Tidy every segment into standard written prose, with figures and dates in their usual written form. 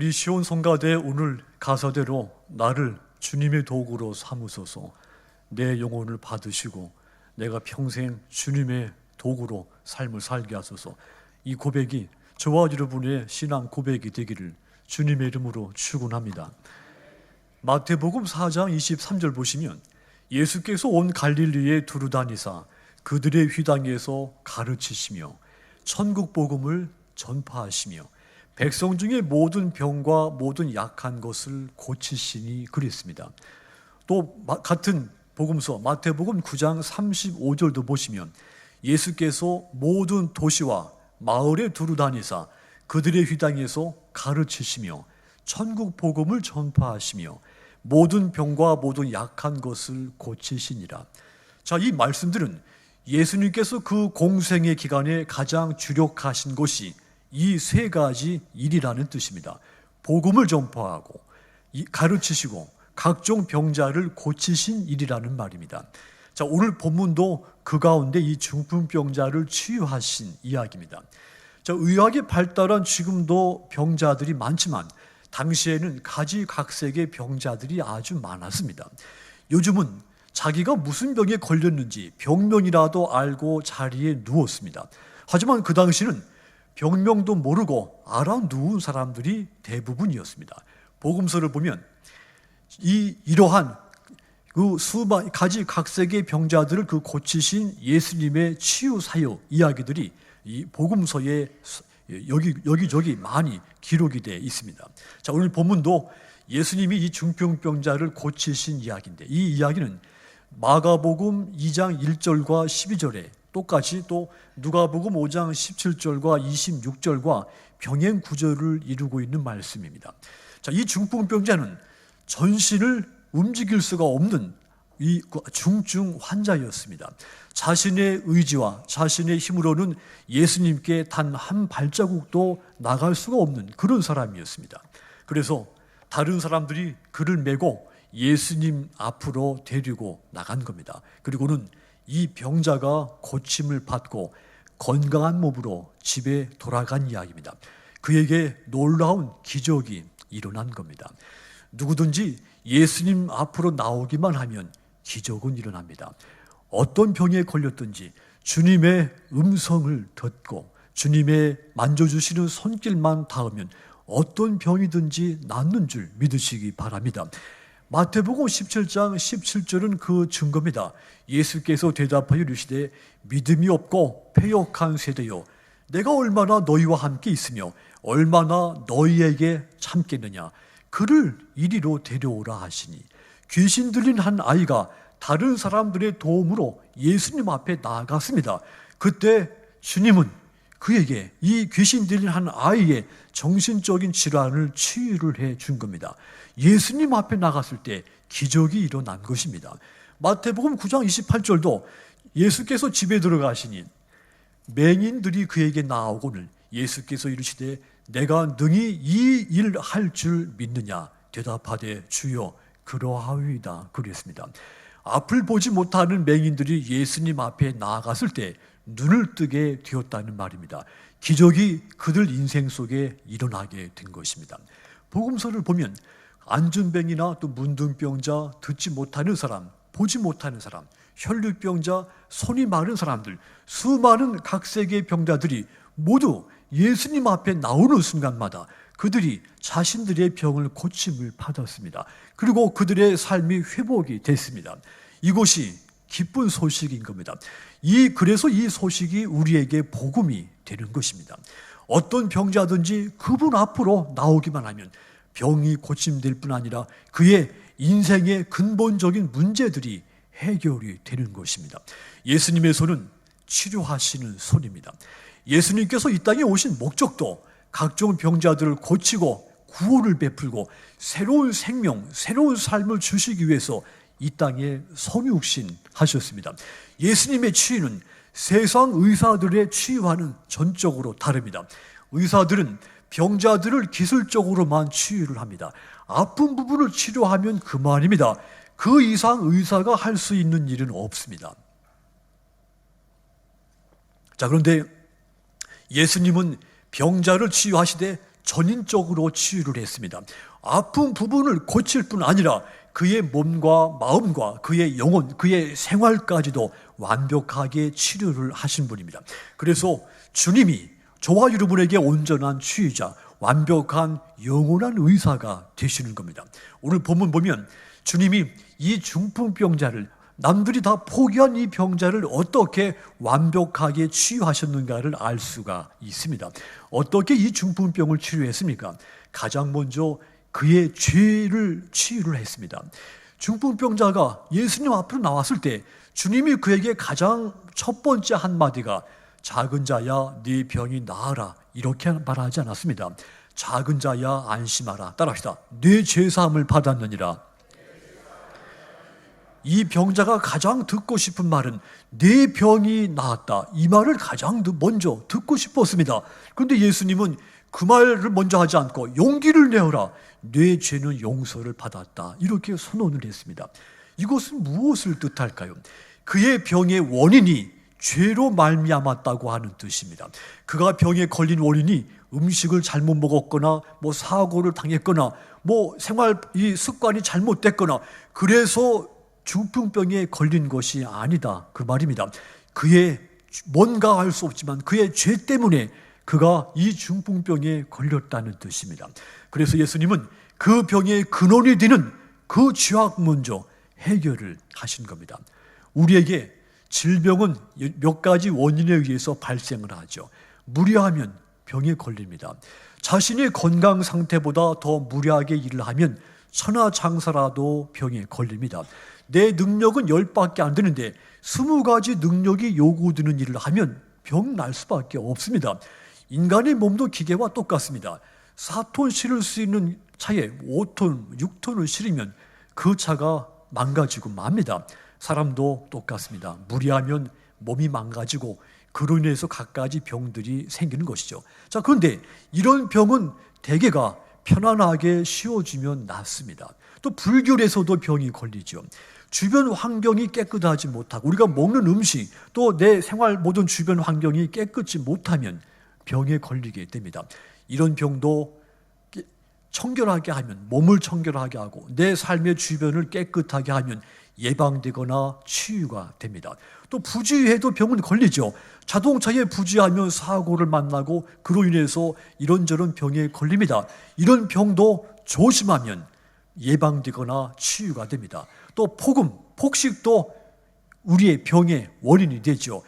우리 시온 성가대 오늘 가사대로 나를 주님의 도구로 삼으소서, 내 영혼을 받으시고 내가 평생 주님의 도구로 삶을 살게 하소서. 이 고백이 저와 여러분의 신앙 고백이 되기를 주님의 이름으로 축원합니다. 마태복음 4장 23절 보시면 예수께서 온 갈릴리에 두루다니사 그들의 휘당에서 가르치시며 천국 복음을 전파하시며 백성 중에 모든 병과 모든 약한 것을 고치시니 그랬습니다. 또 같은 복음서 마태복음 9장 35절도 보시면 예수께서 모든 도시와 마을에 두루다니사 그들의 휘당에서 가르치시며 천국 복음을 전파하시며 모든 병과 모든 약한 것을 고치시니라. 자, 이 말씀들은 예수님께서 그 공생의 기간에 가장 주력하신 것이 이 세 가지 일이라는 뜻입니다. 복음을 전파하고 가르치시고 각종 병자를 고치신 일이라는 말입니다. 자, 오늘 본문도 그 가운데 이 중풍병자를 치유하신 이야기입니다. 자, 의학이 발달한 지금도 병자들이 많지만 당시에는 가지각색의 병자들이 아주 많았습니다. 요즘은 자기가 무슨 병에 걸렸는지 병명이라도 알고 자리에 누웠습니다. 하지만 그 당시는 병명도 모르고 알아 누운 사람들이 대부분이었습니다. 복음서를 보면 이러한 그 가지각색의 병자들을 그 고치신 예수님의 치유 사역 이야기들이 이 복음서에 여기저기 많이 기록이 되어 있습니다. 자, 오늘 본문도 예수님이 이 중풍병자를 고치신 이야기인데 이 이야기는 마가복음 2장 1절과 12절에 똑같이 또 누가복음 5장 17절과 26절과 병행 구절을 이루고 있는 말씀입니다. 자, 이 중풍병자는 전신을 움직일 수가 없는 이 중증 환자였습니다. 자신의 의지와 자신의 힘으로는 예수님께 단 한 발자국도 나갈 수가 없는 그런 사람이었습니다. 그래서 다른 사람들이 그를 메고 예수님 앞으로 데리고 나간 겁니다. 그리고는 이 병자가 고침을 받고 건강한 몸으로 집에 돌아간 이야기입니다. 그에게 놀라운 기적이 일어난 겁니다. 누구든지 예수님 앞으로 나오기만 하면 기적은 일어납니다. 어떤 병에 걸렸든지 주님의 음성을 듣고 주님의 만져주시는 손길만 닿으면 어떤 병이든지 낫는 줄 믿으시기 바랍니다. 마태복음 17장 17절은 그 증거입니다. 예수께서 대답하여 이르시되 믿음이 없고 패역한 세대여, 내가 얼마나 너희와 함께 있으며 얼마나 너희에게 참겠느냐. 그를 이리로 데려오라 하시니, 귀신 들린 한 아이가 다른 사람들의 도움으로 예수님 앞에 나아갔습니다. 그때 주님은 그에게 이 귀신 들린 한 아이의 정신적인 질환을 치유를 해 준 겁니다. 예수님 앞에 나갔을 때 기적이 일어난 것입니다. 마태복음 9장 28절도 예수께서 집에 들어가시니 맹인들이 그에게 나아오거늘 예수께서 이르시되 내가 능히 이 일 할 줄 믿느냐. 대답하되 주여 그러하오이다 그랬습니다. 앞을 보지 못하는 맹인들이 예수님 앞에 나아갔을 때 눈을 뜨게 되었다는 말입니다. 기적이 그들 인생 속에 일어나게 된 것입니다. 복음서를 보면 안전병이나 또 문둥병자, 듣지 못하는 사람, 보지 못하는 사람, 혈류병자, 손이 마른 사람들, 수많은 각색의 병자들이 모두 예수님 앞에 나오는 순간마다 그들이 자신들의 병을 고침을 받았습니다. 그리고 그들의 삶이 회복이 됐습니다. 이것이 기쁜 소식인 겁니다. 그래서 이 소식이 우리에게 복음이 되는 것입니다. 어떤 병자든지 그분 앞으로 나오기만 하면 병이 고침될 뿐 아니라 그의 인생의 근본적인 문제들이 해결이 되는 것입니다. 예수님의 손은 치료하시는 손입니다. 예수님께서 이 땅에 오신 목적도 각종 병자들을 고치고 구원을 베풀고 새로운 생명, 새로운 삶을 주시기 위해서 이 땅에 성육신하셨습니다. 예수님의 치유는 세상 의사들의 치유와는 전적으로 다릅니다. 의사들은 병자들을 기술적으로만 치유를 합니다. 아픈 부분을 치료하면 그만입니다. 그 이상 의사가 할 수 있는 일은 없습니다. 자, 그런데 예수님은 병자를 치유하시되 전인적으로 치유를 했습니다. 아픈 부분을 고칠 뿐 아니라 그의 몸과 마음과 그의 영혼, 그의 생활까지도 완벽하게 치료를 하신 분입니다. 그래서 주님이 저와 여러분에게 온전한 치유자, 완벽한 영원한 의사가 되시는 겁니다. 오늘 본문 보면 주님이 이 중풍병자를, 남들이 다 포기한 이 병자를 어떻게 완벽하게 치유하셨는가를 알 수가 있습니다. 어떻게 이 중풍병을 치료했습니까? 가장 먼저 그의 죄를 치유를 했습니다. 중풍병자가 예수님 앞으로 나왔을 때 주님이 그에게 가장 첫 번째 한마디가 작은 자야 네 병이 나으라 이렇게 말하지 않았습니다. 작은 자야 안심하라. 따라합시다. 네 죄사함을 받았느니라. 이 병자가 가장 듣고 싶은 말은 네 병이 나았다. 이 말을 가장 먼저 듣고 싶었습니다. 그런데 예수님은 그 말을 먼저 하지 않고 용기를 내어라. 네 죄는 용서를 받았다. 이렇게 선언을 했습니다. 이것은 무엇을 뜻할까요? 그의 병의 원인이 죄로 말미암았다고 하는 뜻입니다. 그가 병에 걸린 원인이 음식을 잘못 먹었거나 사고를 당했거나 생활 이 습관이 잘못됐거나 그래서 중풍병에 걸린 것이 아니다. 그 말입니다. 그의 뭔가 알 수 없지만 그의 죄 때문에 그가 이 중풍병에 걸렸다는 뜻입니다. 그래서 예수님은 그 병의 근원이 되는 그 죄악 먼저 해결을 하신 겁니다. 우리에게 질병은 몇 가지 원인에 의해서 발생을 하죠. 무리하면 병에 걸립니다. 자신의 건강 상태보다 더 무리하게 일을 하면 천하장사라도 병에 걸립니다. 내 능력은 10밖에 안 되는데 20가지 능력이 요구되는 일을 하면 병 날 수밖에 없습니다. 인간의 몸도 기계와 똑같습니다. 4톤 실을 수 있는 차에 5톤, 6톤을 실으면 그 차가 망가지고 맙니다. 사람도 똑같습니다. 무리하면 몸이 망가지고 그로 인해서 갖가지 병들이 생기는 것이죠. 자, 그런데 이런 병은 대개가 편안하게 쉬워지면 낫습니다. 또 불결에서도 병이 걸리죠. 주변 환경이 깨끗하지 못하고 우리가 먹는 음식 또 내 생활 모든 주변 환경이 깨끗지 못하면 병에 걸리게 됩니다. 이런 병도 청결하게 하면, 몸을 청결하게 하고 내 삶의 주변을 깨끗하게 하면 예방되거나 치유가 됩니다. 또 부주의해도 병은 걸리죠. 자동차에 부주의하면 사고를 만나고 그로 인해서 이런저런 병에 걸립니다. 이런 병도 조심하면 예방되거나 치유가 됩니다. 또 폭식도 우리의 병의 원인이 되죠.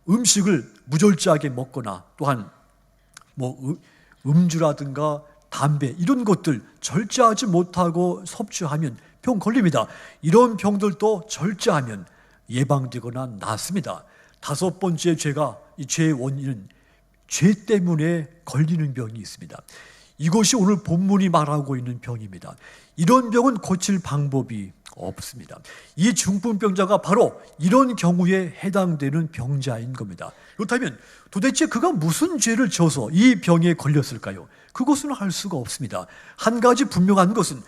음식을 무절제하게 먹거나 또한 음주라든가 담배 이런 것들 절제하지 못하고 섭취하면 병 걸립니다. 이런 병들도 절제하면 예방되거나 낫습니다. 5번째 죄가 이 죄의 원인은 죄 때문에 걸리는 병이 있습니다. 이것이 오늘 본문이 말하고 있는 병입니다. 이런 병은 고칠 방법이 없습니다. 이 중풍병자가 바로 이런 경우에 해당되는 병자인 겁니다. 그렇다면 도대체 그가 무슨 죄를 져서 이 병에 걸렸을까요? 그것은 알 수가 없습니다. 한 가지 분명한 것은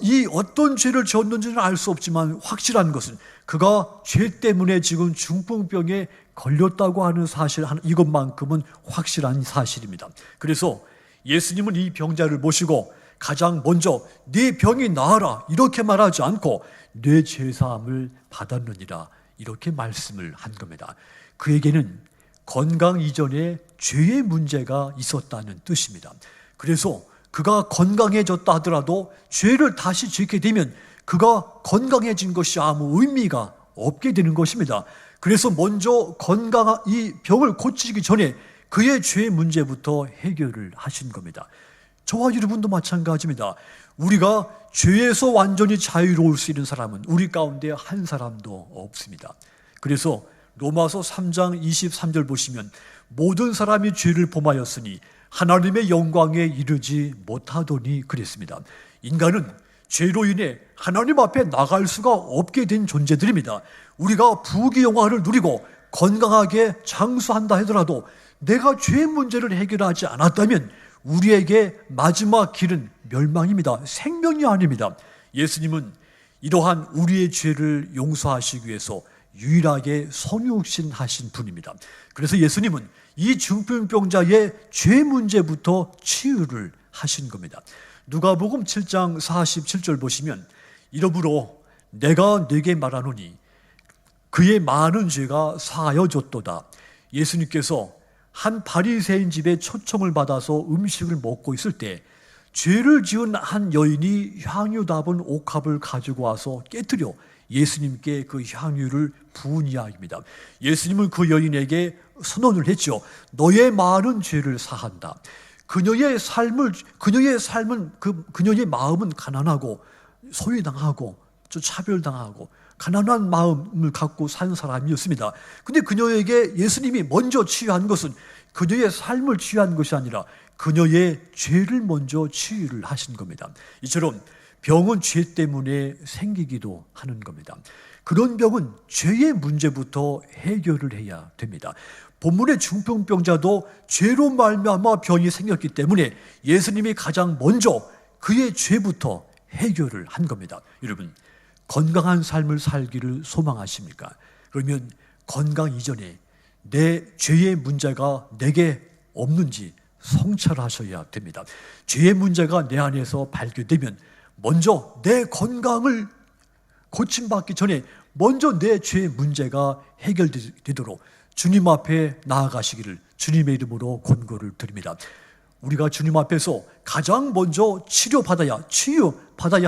이 어떤 죄를 지었는지는 알 수 없지만 확실한 것은 그가 죄 때문에 지금 중풍병에 걸렸다고 하는 사실 이것만큼은 확실한 사실입니다. 그래서 예수님은 이 병자를 모시고 가장 먼저 네 병이 나아라 이렇게 말하지 않고 네 죄사함을 받았느니라 이렇게 말씀을 한 겁니다. 그에게는 건강 이전에 죄의 문제가 있었다는 뜻입니다. 그래서 그가 건강해졌다 하더라도 죄를 다시 짓게 되면 그가 건강해진 것이 아무 의미가 없게 되는 것입니다. 그래서 먼저 이 병을 고치기 전에 그의 죄의 문제부터 해결을 하신 겁니다. 저와 여러분도 마찬가지입니다. 우리가 죄에서 완전히 자유로울 수 있는 사람은 우리 가운데 한 사람도 없습니다. 그래서 로마서 3장 23절 보시면 모든 사람이 죄를 범하였으니 하나님의 영광에 이르지 못하더니 그랬습니다. 인간은 죄로 인해 하나님 앞에 나갈 수가 없게 된 존재들입니다. 우리가 부귀 영화를 누리고 건강하게 장수한다 하더라도 내가 죄 문제를 해결하지 않았다면 우리에게 마지막 길은 멸망입니다. 생명이 아닙니다. 예수님은 이러한 우리의 죄를 용서하시기 위해서 유일하게 성육신하신 분입니다. 그래서 예수님은 이 중풍병자의 죄 문제부터 치유를 하신 겁니다. 누가복음 7장 47절 보시면 이러므로 내가 네게 말하노니 그의 많은 죄가 사하여졌도다. 예수님께서 한 바리새인 집에 초청을 받아서 음식을 먹고 있을 때 죄를 지은 한 여인이 향유 담은 옥합을 가지고 와서 깨뜨려 예수님께 그 향유를 부은 이야기입니다. 예수님은 그 여인에게 선언을 했죠. 너의 많은 죄를 사한다. 그녀의 마음은 가난하고 소외당하고 차별당하고 가난한 마음을 갖고 사는 사람이었습니다. 근데 그녀에게 예수님이 먼저 치유한 것은 그녀의 삶을 치유한 것이 아니라 그녀의 죄를 먼저 치유를 하신 겁니다. 이처럼 병은 죄 때문에 생기기도 하는 겁니다. 그런 병은 죄의 문제부터 해결을 해야 됩니다. 본문의 중풍병자도 죄로 말미암아 병이 생겼기 때문에 예수님이 가장 먼저 그의 죄부터 해결을 한 겁니다. 여러분, 건강한 삶을 살기를 소망하십니까? 그러면 건강 이전에 내 죄의 문제가 내게 없는지 성찰하셔야 됩니다. 죄의 문제가 내 안에서 발견되면 먼저 내 건강을 고침받기 전에 먼저 내 죄의 문제가 해결되도록 주님 앞에 나아가시기를 주님의 이름으로 권고를 드립니다. 우리가 주님 앞에서 가장 먼저 치유받아야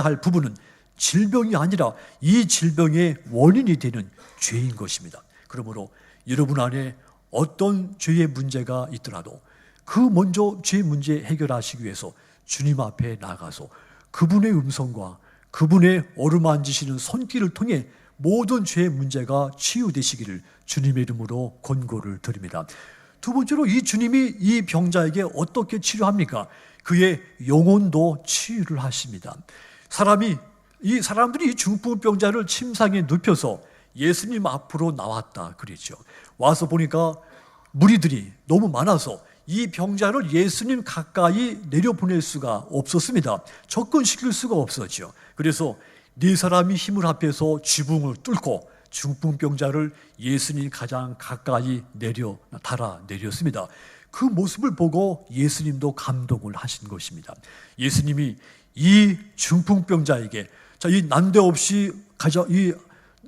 할 부분은 질병이 아니라 이 질병의 원인이 되는 죄인 것입니다. 그러므로 여러분 안에 어떤 죄의 문제가 있더라도 그 먼저 죄 문제 해결하시기 위해서 주님 앞에 나가서 그분의 음성과 그분의 어루만지시는 손길을 통해 모든 죄의 문제가 치유되시기를 주님의 이름으로 권고를 드립니다. 두 번째로 이 주님이 이 병자에게 어떻게 치료합니까? 그의 영혼도 치유를 하십니다. 사람들이 이 중풍병자를 침상에 눕혀서 예수님 앞으로 나왔다 그랬죠. 와서 보니까 무리들이 너무 많아서 이 병자를 예수님 가까이 내려보낼 수가 없었습니다. 접근시킬 수가 없었죠. 그래서 네 사람이 힘을 합해서 지붕을 뚫고 중풍병자를 예수님 가장 가까이 달아내렸습니다. 그 모습을 보고 예수님도 감동을 하신 것입니다. 예수님이 이 중풍병자에게 이 난데없이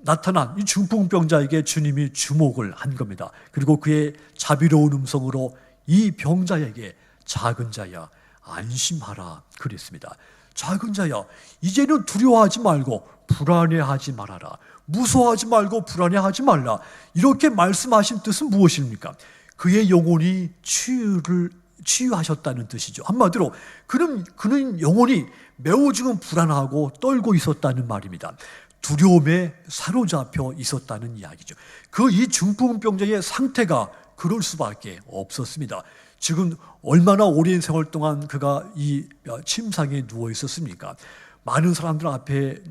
나타난 이 중풍병자에게 주님이 주목을 한 겁니다. 그리고 그의 자비로운 음성으로 이 병자에게 작은 자야 안심하라 그랬습니다. 작은 자야 이제는 두려워하지 말고 불안해하지 말아라. 무서워하지 말고 불안해하지 말라. 이렇게 말씀하신 뜻은 무엇입니까? 그의 영혼이 치유하셨다는 뜻이죠. 한마디로 그는 영혼이 매우 지금 불안하고 떨고 있었다는 말입니다. 두려움에 사로잡혀 있었다는 이야기죠. 이 중풍병자의 상태가 그럴 수밖에 없었습니다. 지금 얼마나 오랜 세월 동안 그가 이 침상에 누워 있었습니까? 많은 사람들 앞에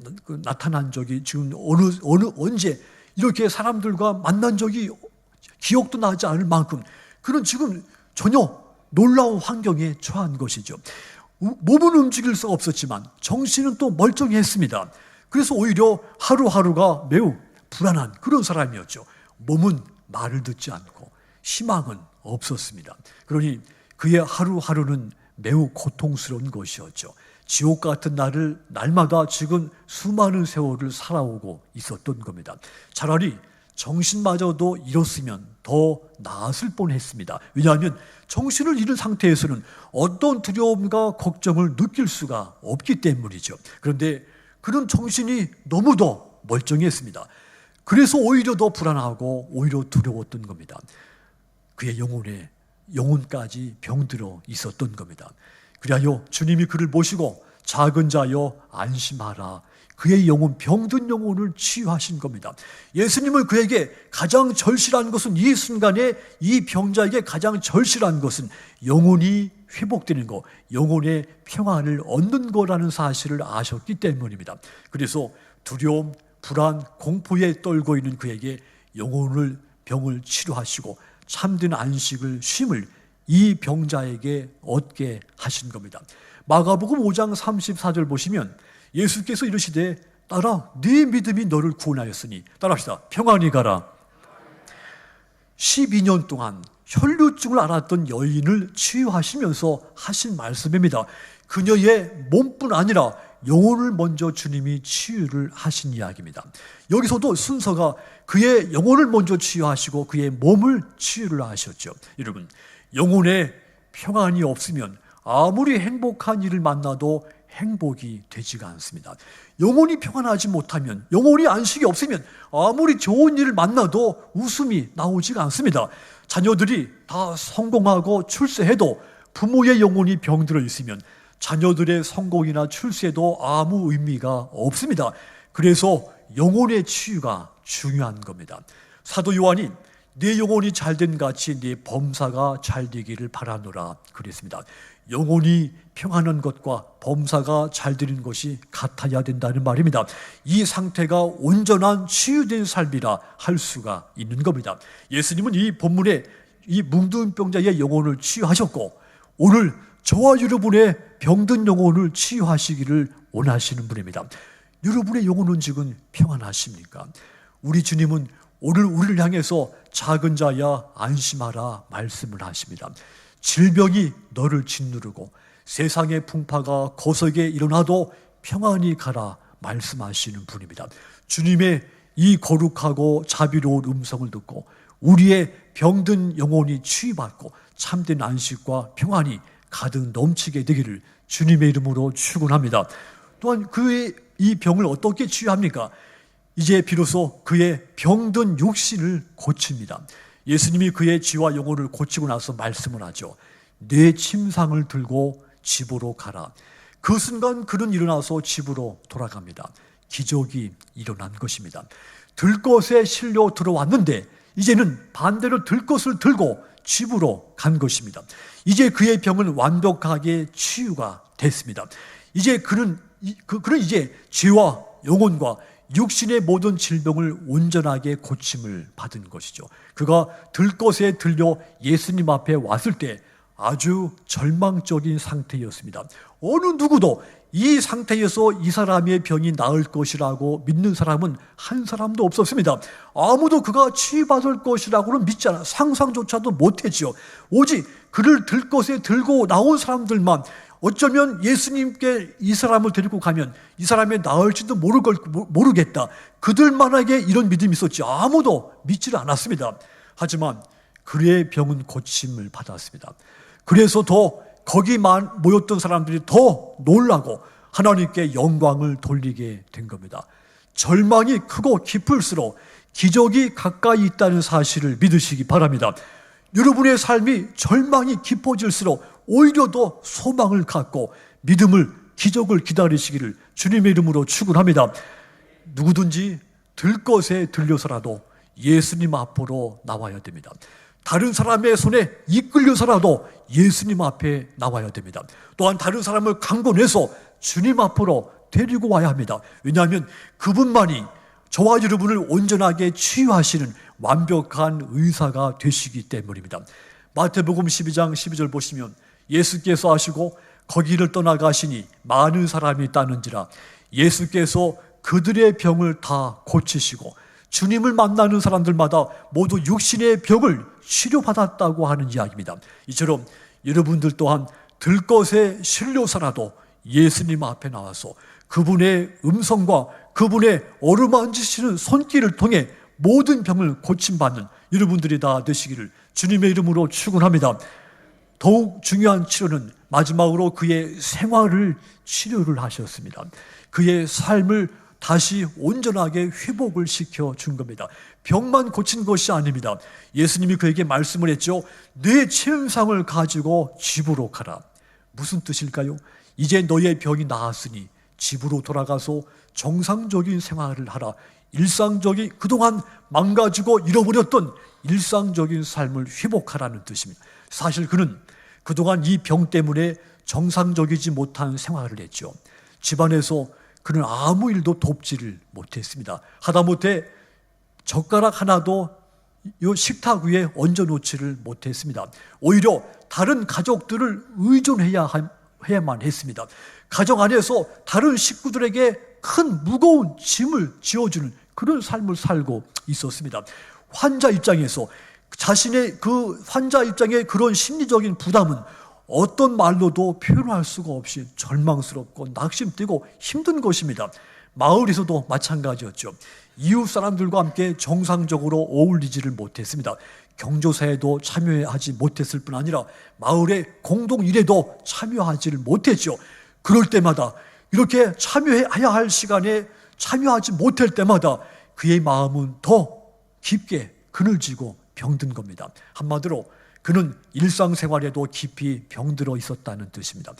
나타난 적이 지금 언제 이렇게 사람들과 만난 적이 기억도 나지 않을 만큼 그는 지금 전혀 놀라운 환경에 처한 것이죠. 몸은 움직일 수 없었지만 정신은 또 멀쩡했습니다. 그래서 오히려 하루하루가 매우 불안한 그런 사람이었죠. 몸은 말을 듣지 않고 희망은 없었습니다. 그러니 그의 하루하루는 매우 고통스러운 것이었죠. 지옥 같은 날마다 지금 수많은 세월을 살아오고 있었던 겁니다. 차라리 정신마저도 잃었으면 더 나았을 뻔했습니다. 왜냐하면 정신을 잃은 상태에서는 어떤 두려움과 걱정을 느낄 수가 없기 때문이죠. 그런데 그런 정신이 너무도 멀쩡했습니다. 그래서 오히려 더 불안하고 오히려 두려웠던 겁니다. 그의 영혼까지 병들어 있었던 겁니다. 그리하여 주님이 그를 모시고 작은 자여 안심하라. 그의 병든 영혼을 치유하신 겁니다. 예수님은 그에게 가장 절실한 것은 이 순간에 이 병자에게 가장 절실한 것은 영혼이 회복되는 것, 영혼의 평안을 얻는 거라는 사실을 아셨기 때문입니다. 그래서 두려움, 불안, 공포에 떨고 있는 그에게 병을 치료하시고 참된 안식을 쉼을 이 병자에게 얻게 하신 겁니다. 마가복음 5장 34절 보시면 예수께서 이르시되 따라 네 믿음이 너를 구원하였으니 따라합시다. 평안히 가라. 12년 동안 혈류증을 앓았던 여인을 치유하시면서 하신 말씀입니다. 그녀의 몸뿐 아니라 영혼을 먼저 주님이 치유를 하신 이야기입니다. 여기서도 순서가 그의 영혼을 먼저 치유하시고 그의 몸을 치유를 하셨죠. 여러분, 영혼에 평안이 없으면 아무리 행복한 일을 만나도 행복이 되지가 않습니다. 영혼이 평안하지 못하면, 영혼이 안식이 없으면 아무리 좋은 일을 만나도 웃음이 나오지가 않습니다. 자녀들이 다 성공하고 출세해도 부모의 영혼이 병들어 있으면 자녀들의 성공이나 출세도 아무 의미가 없습니다. 그래서 영혼의 치유가 중요한 겁니다. 사도 요한이 내 영혼이 잘된 같이 내 범사가 잘 되기를 바라노라 그랬습니다. 영혼이 평안한 것과 범사가 잘 되는 것이 같아야 된다는 말입니다. 이 상태가 온전한 치유된 삶이라 할 수가 있는 겁니다. 예수님은 이 본문에 이 뭉든 병자의 영혼을 치유하셨고 오늘 저와 여러분의 병든 영혼을 치유하시기를 원하시는 분입니다. 여러분의 영혼은 지금 평안하십니까? 우리 주님은 오늘 우리를 향해서 작은 자야 안심하라 말씀을 하십니다. 질병이 너를 짓누르고 세상의 풍파가 거세게 일어나도 평안히 가라 말씀하시는 분입니다. 주님의 이 거룩하고 자비로운 음성을 듣고 우리의 병든 영혼이 치유받고 참된 안식과 평안이 가득 넘치게 되기를 주님의 이름으로 축원합니다. 또한 그의 이 병을 어떻게 치유합니까? 이제 비로소 그의 병든 육신을 고칩니다. 예수님이 그의 지와 영혼을 고치고 나서 말씀을 하죠. 내 침상을 들고 집으로 가라. 그 순간 그는 일어나서 집으로 돌아갑니다. 기적이 일어난 것입니다. 들것에 실려 들어왔는데 이제는 반대로 들것을 들고 집으로 간 것입니다. 이제 그의 병은 완벽하게 치유가 됐습니다. 이제 그는 이제 죄와 영혼과 육신의 모든 질병을 온전하게 고침을 받은 것이죠. 그가 들것에 들려 예수님 앞에 왔을 때 아주 절망적인 상태였습니다. 어느 누구도 이 상태에서 이 사람의 병이 나을 것이라고 믿는 사람은 한 사람도 없었습니다. 아무도 그가 치유받을 것이라고는 믿지 않아 상상조차도 못했죠. 오직 그를 들것에 들고 나온 사람들만 어쩌면 예수님께 이 사람을 데리고 가면 이 사람이 나을지도 모르겠다. 그들만에게 이런 믿음이 있었지 아무도 믿지를 않았습니다. 하지만 그의 병은 고침을 받았습니다. 그래서 더 거기만 모였던 사람들이 더 놀라고 하나님께 영광을 돌리게 된 겁니다. 절망이 크고 깊을수록 기적이 가까이 있다는 사실을 믿으시기 바랍니다. 여러분의 삶이 절망이 깊어질수록 오히려 더 소망을 갖고 믿음을, 기적을 기다리시기를 주님의 이름으로 축원합니다. 누구든지 들것에 들려서라도 예수님 앞으로 나와야 됩니다. 다른 사람의 손에 이끌려서라도 예수님 앞에 나와야 됩니다. 또한 다른 사람을 강권해서 주님 앞으로 데리고 와야 합니다. 왜냐하면 그분만이 저와 여러분을 온전하게 치유하시는 완벽한 의사가 되시기 때문입니다. 마태복음 12장 12절 보시면 예수께서 하시고 거기를 떠나가시니 많은 사람이 따는지라 예수께서 그들의 병을 다 고치시고 주님을 만나는 사람들마다 모두 육신의 병을 치료받았다고 하는 이야기입니다. 이처럼 여러분들 또한 들것에 실려서라도 예수님 앞에 나와서 그분의 음성과 그분의 어루만지시는 손길을 통해 모든 병을 고침받는 여러분들이 다 되시기를 주님의 이름으로 축원합니다. 더욱 중요한 치료는 마지막으로 그의 생활을 치료를 하셨습니다. 그의 삶을 다시 온전하게 회복을 시켜준 겁니다. 병만 고친 것이 아닙니다. 예수님이 그에게 말씀을 했죠. 내 침상을 가지고 집으로 가라. 무슨 뜻일까요? 이제 너의 병이 나았으니 집으로 돌아가서 정상적인 생활을 하라. 일상적인 그동안 망가지고 잃어버렸던 일상적인 삶을 회복하라는 뜻입니다. 사실 그는 그동안 이 병 때문에 정상적이지 못한 생활을 했죠. 집안에서 그는 아무 일도 돕지를 못했습니다. 하다못해 젓가락 하나도 이 식탁 위에 얹어놓지를 못했습니다. 오히려 다른 가족들을 의존해야만 했습니다. 가정 안에서 다른 식구들에게 큰 무거운 짐을 지어주는 그런 삶을 살고 있었습니다. 환자 입장에서 자신의 그 환자 입장의 그런 심리적인 부담은 어떤 말로도 표현할 수가 없이 절망스럽고 낙심되고 힘든 것입니다. 마을에서도 마찬가지였죠. 이웃 사람들과 함께 정상적으로 어울리지를 못했습니다. 경조사에도 참여하지 못했을 뿐 아니라 마을의 공동 일에도 참여하지를 못했죠. 그럴 때마다 이렇게 참여해야 할 시간에 참여하지 못할 때마다 그의 마음은 더 깊게 그늘지고 병든 겁니다. 한마디로 그는 일상생활에도 깊이 병들어 있었다는 뜻입니다.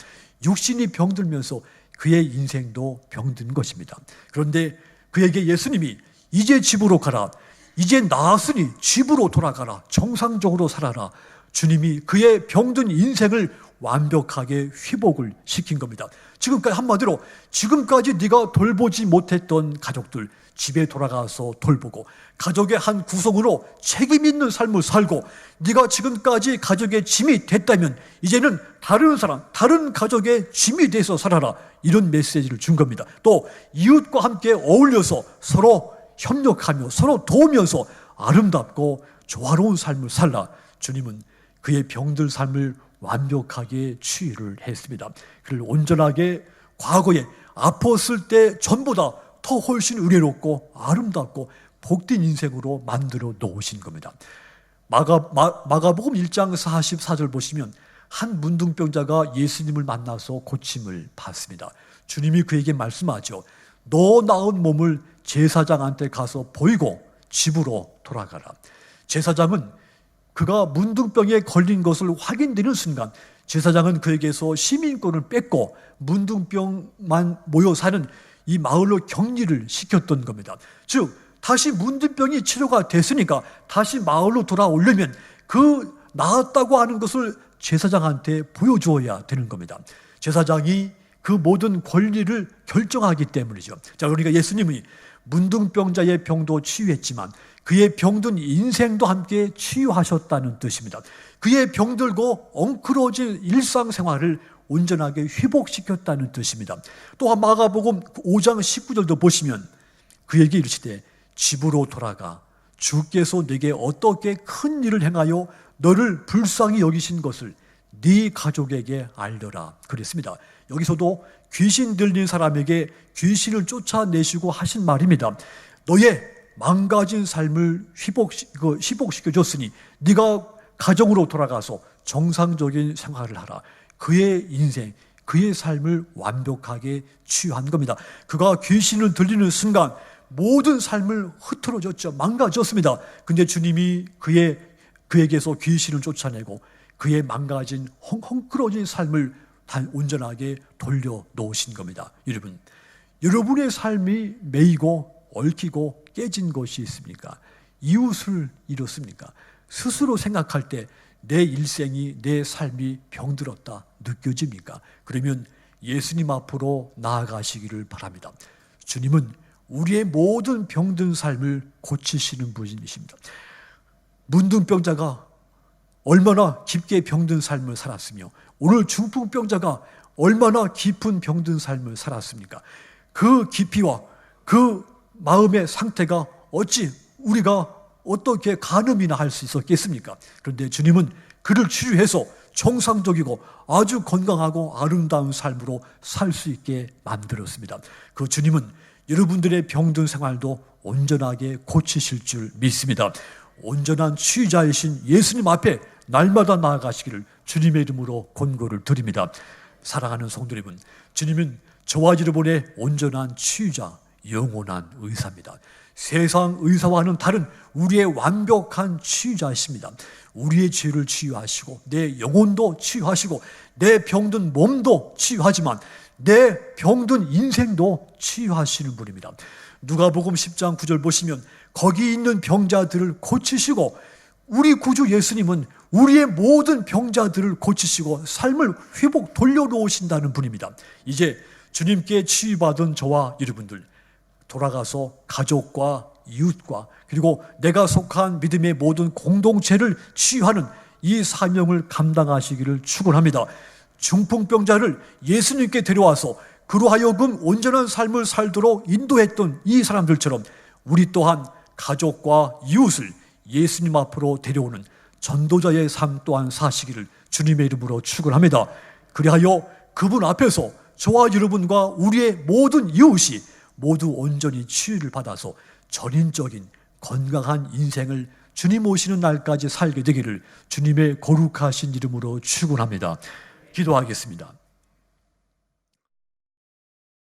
육신이 병들면서 그의 인생도 병든 것입니다. 그런데 그에게 예수님이 이제 집으로 가라, 이제 나았으니 집으로 돌아가라, 정상적으로 살아라, 주님이 그의 병든 인생을 완벽하게 회복을 시킨 겁니다. 지금까지 한마디로 지금까지 네가 돌보지 못했던 가족들 집에 돌아가서 돌보고 가족의 한 구성으로 책임 있는 삶을 살고, 네가 지금까지 가족의 짐이 됐다면 이제는 다른 사람, 다른 가족의 짐이 돼서 살아라, 이런 메시지를 준 겁니다. 또 이웃과 함께 어울려서 서로 협력하며 서로 도우면서 아름답고 조화로운 삶을 살라, 주님은 그의 병들 삶을 완벽하게 치유를 했습니다. 그를 온전하게 과거에 아팠을 때 전보다 더 훨씬 은혜롭고 아름답고 복된 인생으로 만들어 놓으신 겁니다. 마가복음 1장 44절 보시면 한 문둥병자가 예수님을 만나서 고침을 받습니다. 주님이 그에게 말씀하죠. 너 낳은 몸을 제사장한테 가서 보이고 집으로 돌아가라. 제사장은 그가 문둥병에 걸린 것을 확인되는 순간 제사장은 그에게서 시민권을 뺏고 문둥병만 모여 사는 이 마을로 격리를 시켰던 겁니다. 즉 다시 문둥병이 치료가 됐으니까 다시 마을로 돌아오려면 그 나았다고 하는 것을 제사장한테 보여주어야 되는 겁니다. 제사장이 그 모든 권리를 결정하기 때문이죠. 자, 그러니까 예수님이 문둥병자의 병도 치유했지만 그의 병든 인생도 함께 치유하셨다는 뜻입니다. 그의 병들고 엉클어진 일상생활을 온전하게 회복시켰다는 뜻입니다. 또한 마가복음 5장 19절도 보시면 그에게 이르시되 집으로 돌아가 주께서 네게 어떻게 큰 일을 행하여 너를 불쌍히 여기신 것을 네 가족에게 알려라 그랬습니다. 여기서도 귀신 들린 사람에게 귀신을 쫓아내시고 하신 말입니다. 너의 망가진 삶을 회복시켜줬으니 네가 가정으로 돌아가서 정상적인 생활을 하라. 그의 인생, 그의 삶을 완벽하게 치유한 겁니다. 그가 귀신을 들리는 순간 모든 삶을 흐트러졌죠. 망가졌습니다. 근데 주님이 그에게서 귀신을 쫓아내고 그의 망가진 헝클어진 삶을 온전하게 돌려놓으신 겁니다. 여러분, 여러분의 삶이 매이고 얽히고 깨진 것이 있습니까? 이웃을 잃었습니까? 스스로 생각할 때 내 일생이, 내 삶이 병들었다 느껴집니까? 그러면 예수님 앞으로 나아가시기를 바랍니다. 주님은 우리의 모든 병든 삶을 고치시는 분이십니다. 문둥병자가 얼마나 깊게 병든 삶을 살았으며 오늘 중풍병자가 얼마나 깊은 병든 삶을 살았습니까? 그 깊이와 그 마음의 상태가 어찌 우리가 어떻게 가늠이나 할 수 있었겠습니까? 그런데 주님은 그를 치유해서 정상적이고 아주 건강하고 아름다운 삶으로 살 수 있게 만들었습니다. 그 주님은 여러분들의 병든 생활도 온전하게 고치실 줄 믿습니다. 온전한 치유자이신 예수님 앞에 날마다 나아가시기를 주님의 이름으로 권고를 드립니다. 사랑하는 성도 여러분, 주님은 저와 여러분의 온전한 치유자, 영원한 의사입니다. 세상 의사와는 다른 우리의 완벽한 치유자이십니다. 우리의 죄를 치유하시고 내 영혼도 치유하시고 내 병든 몸도 치유하지만 내 병든 인생도 치유하시는 분입니다. 누가복음 10장 9절 보시면 거기 있는 병자들을 고치시고, 우리 구주 예수님은 우리의 모든 병자들을 고치시고 삶을 회복 돌려놓으신다는 분입니다. 이제 주님께 치유받은 저와 여러분들, 돌아가서 가족과 이웃과 그리고 내가 속한 믿음의 모든 공동체를 치유하는 이 사명을 감당하시기를 축원합니다. 중풍병자를 예수님께 데려와서 그로 하여금 온전한 삶을 살도록 인도했던 이 사람들처럼 우리 또한 가족과 이웃을 예수님 앞으로 데려오는 전도자의 삶 또한 사시기를 주님의 이름으로 축원합니다. 그리하여 그분 앞에서 저와 여러분과 우리의 모든 이웃이 모두 온전히 치유를 받아서 전인적인 건강한 인생을 주님 오시는 날까지 살게 되기를 주님의 거룩하신 이름으로 축원합니다. 기도하겠습니다.